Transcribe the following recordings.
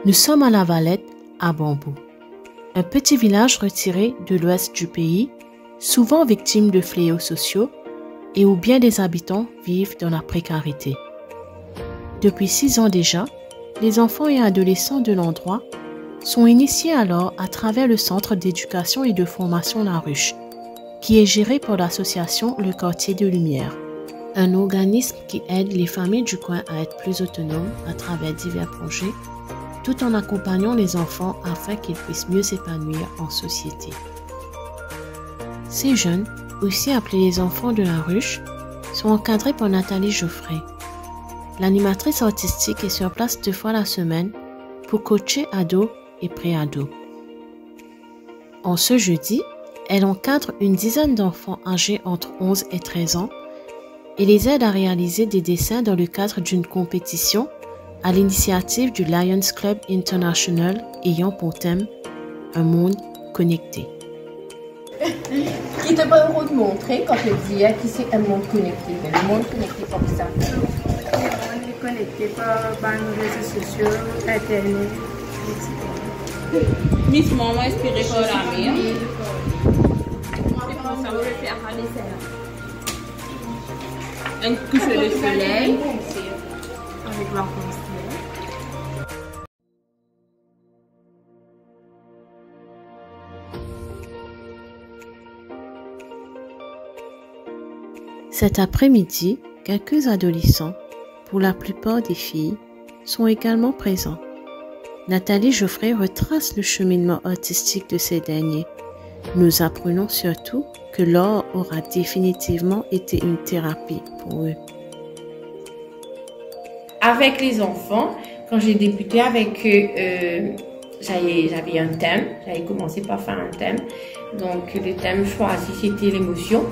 Nous sommes à La Valette, à Bambou, un petit village retiré de l'ouest du pays, souvent victime de fléaux sociaux et où bien des habitants vivent dans la précarité. Depuis 6 ans déjà, les enfants et adolescents de l'endroit sont initiés alors à travers le Centre d'éducation et de formation La Ruche, qui est géré par l'association Le Quartier de Lumière, un organisme qui aide les familles du coin à être plus autonomes à travers divers projets, tout en accompagnant les enfants afin qu'ils puissent mieux s'épanouir en société. Ces jeunes, aussi appelés les enfants de la ruche, sont encadrés par Nathalie Geoffrey. L'animatrice artistique est sur place 2 fois la semaine pour coacher ados et pré-ados. En ce jeudi, elle encadre une dizaine d'enfants âgés entre 11 et 13 ans et les aide à réaliser des dessins dans le cadre d'une compétition à l'initiative du Lions Club International ayant pour thème un monde connecté. Qui te permet de montrer quand tu dis que c'est un monde connecté, mais le monde connecté comme ça. On est connecté par nos réseaux sociaux, Internet, etc. Miss Maman inspiré par la mer. Ça va le faire à dessin. Un coucher de soleil avec l'arc-en-ciel. Cet après-midi, quelques adolescents, pour la plupart des filles, sont également présents. Nathalie Geoffrey retrace le cheminement artistique de ces derniers. Nous apprenons surtout que l'art aura définitivement été une thérapie pour eux. Avec les enfants, quand j'ai débuté avec eux, j'avais un thème, j'avais commencé par faire un thème. Donc le thème choisi c'était l'émotion.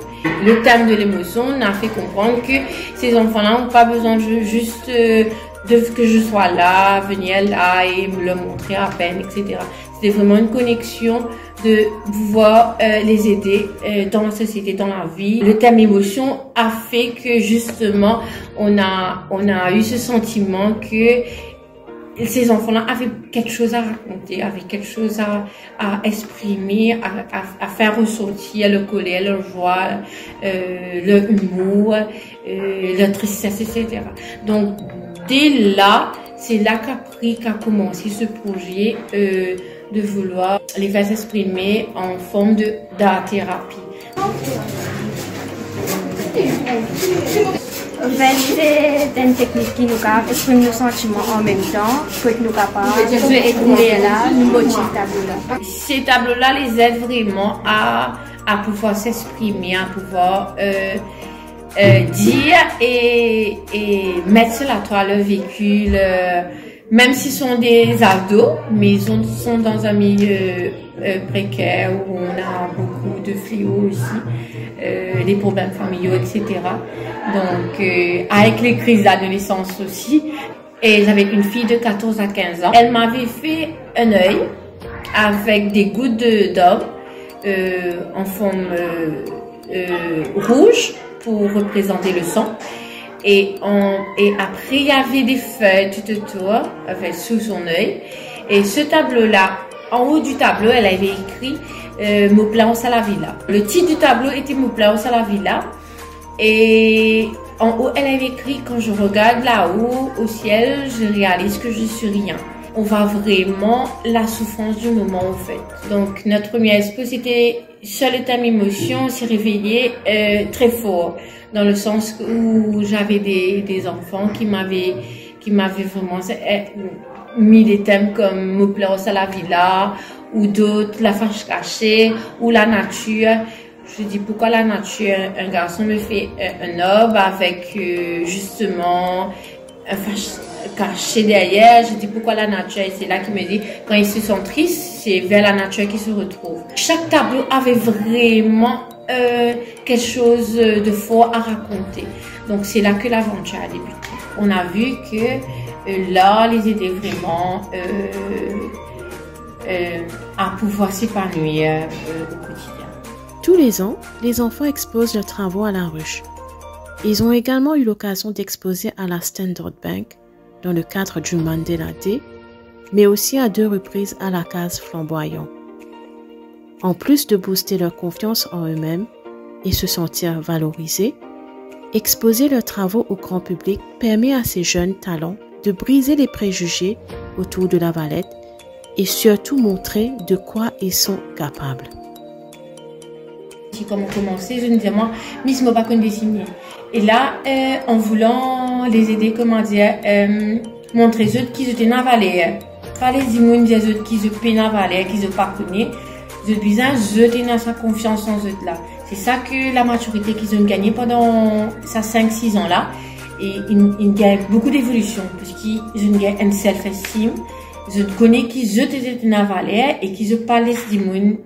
Le thème de l'émotion m'a fait comprendre que ces enfants-là n'ont pas besoin juste que je sois là, venir là et me le montrer à peine, etc. C'était vraiment une connexion de pouvoir les aider dans la société, dans la vie. Le thème émotion a fait que justement on a eu ce sentiment que ces enfants-là avaient quelque chose à raconter, avaient quelque chose à exprimer, à faire ressortir le colère, leur joie, leur humour, leur tristesse, etc. Donc, dès là, c'est là qu'a commencé ce projet de vouloir les faire s'exprimer en forme d'art-thérapie. En fait, c'est une technique qui nous exprime nos sentiments en même temps, que nous capables de écrire là, nous motive tableau-là. Ces tableaux-là les aident vraiment à pouvoir s'exprimer, à pouvoir dire et mettre sur la toile leur vécu, même s'ils sont des ados, mais ils sont dans un milieu précaire où on a beaucoup de fléaux aussi, des problèmes familiaux, etc. Donc, avec les crises d'adolescence aussi. Et j'avais une fille de 14 à 15 ans. Elle m'avait fait un œil avec des gouttes d'or en forme rouge pour représenter le sang. Et après, il y avait des feuilles tout autour, sous son œil. Et ce tableau-là, en haut du tableau, elle avait écrit Moplaos à la villa. Le titre du tableau était Moplaos à la villa. Et en haut, elle avait écrit quand je regarde là-haut au ciel, je réalise que je suis rien. On voit vraiment la souffrance du moment en fait. Donc notre première expo, c'était sur le thème émotion, s'est réveillé très fort. Dans le sens où j'avais des enfants qui m'avaient vraiment mis des thèmes comme Moplaos à la villa ou d'autres, la fâche cachée ou la nature. Je dis pourquoi la nature, un garçon me fait un orbe avec justement un fâche caché derrière. Je dis pourquoi la nature, et c'est là qu'il me dit quand ils se sentent tristes, c'est vers la nature qu'ils se retrouvent. Chaque tableau avait vraiment quelque chose de fort à raconter. Donc c'est là que l'aventure a débuté. On a vu que l'art les aidait vraiment à pouvoir s'épanouir au quotidien. Tous les ans, les enfants exposent leurs travaux à La Ruche. Ils ont également eu l'occasion d'exposer à la Standard Bank dans le cadre du Mandela Day mais aussi à 2 reprises à la case flamboyant. En plus de booster leur confiance en eux-mêmes et se sentir valorisés, exposer leurs travaux au grand public permet à ces jeunes talents de briser les préjugés autour de la Valette et surtout montrer de quoi ils sont capables. Quand on commençait, je me disais, moi, Miss m'a pas connu dessiner. Et là, en voulant les aider, comment dire, montrer eux qu'ils étaient navalés. Pas les immunes des autres qui se peuvent navaler, qui se pas connaître. Je disais, je dans sa confiance en eux là. C'est ça que la maturité qu'ils ont gagné pendant ces 5-6 ans là. Et ils gagnent beaucoup d'évolution parce qu'ils ont gagné une self-esteem. Je connais qu'ils étaient navalés et qu'ils ont pas les immunes.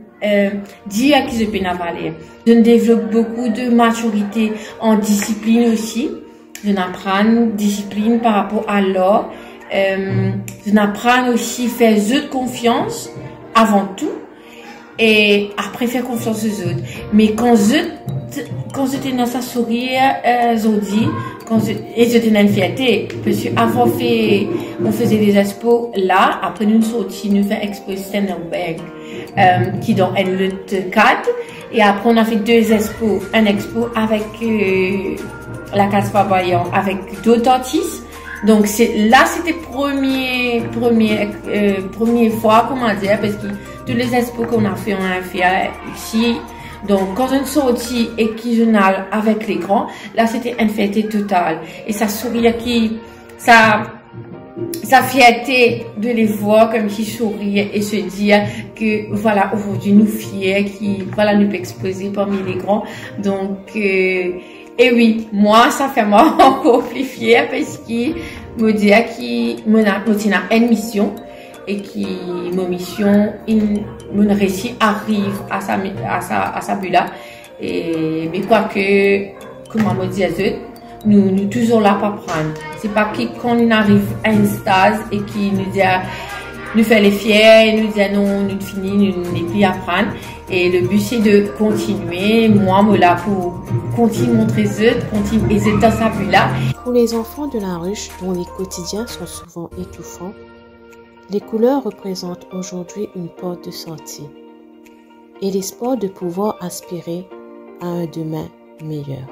Dire qu'ils peuvent navaler. Je développe beaucoup de maturité en discipline aussi. Je apprends discipline par rapport à l'or. Je apprends aussi à faire de confiance avant tout et après faire confiance aux autres. Mais quand j'étais dans sa sourire, aujourd'hui, et j'étais dans une fierté, parce qu'avant on faisait des expos là, après nous sortis, nous faisons expo Stenderberg, qui dans une lutte 4, et après on a fait 2 expos, un expo avec la case Fabayan, avec d'autres artistes. Donc c'était première fois, comment dire, parce que tous les expos qu'on a fait, on a fait ici. Donc, quand on sortit et qu'ils allent avec les grands, là, c'était une fierté totale. Et ça sourire sa fierté de les voir comme qu'ils sourient et se dire que, voilà, aujourd'hui, nous fiers, voilà, nous peut exposer parmi les grands. Donc, et oui, moi, ça fait moi encore plus fière parce qu'il me dit qu'il a une mission. Et qui, ma mission, mon récit arrive à sa but là. Mais quoi que, comme on me dit, nous toujours là pour apprendre. C'est pas qu'on arrive à une stade et qui nous dit, nous fait les fiers, nous dit non, nous finit, nous n'est plus apprendre. Et le but c'est de continuer, moi, là pour continuer montrer continuer et dans sa but là. Pour les enfants de la ruche dont les quotidiens sont souvent étouffants, les couleurs représentent aujourd'hui une porte de sortie et l'espoir de pouvoir aspirer à un demain meilleur.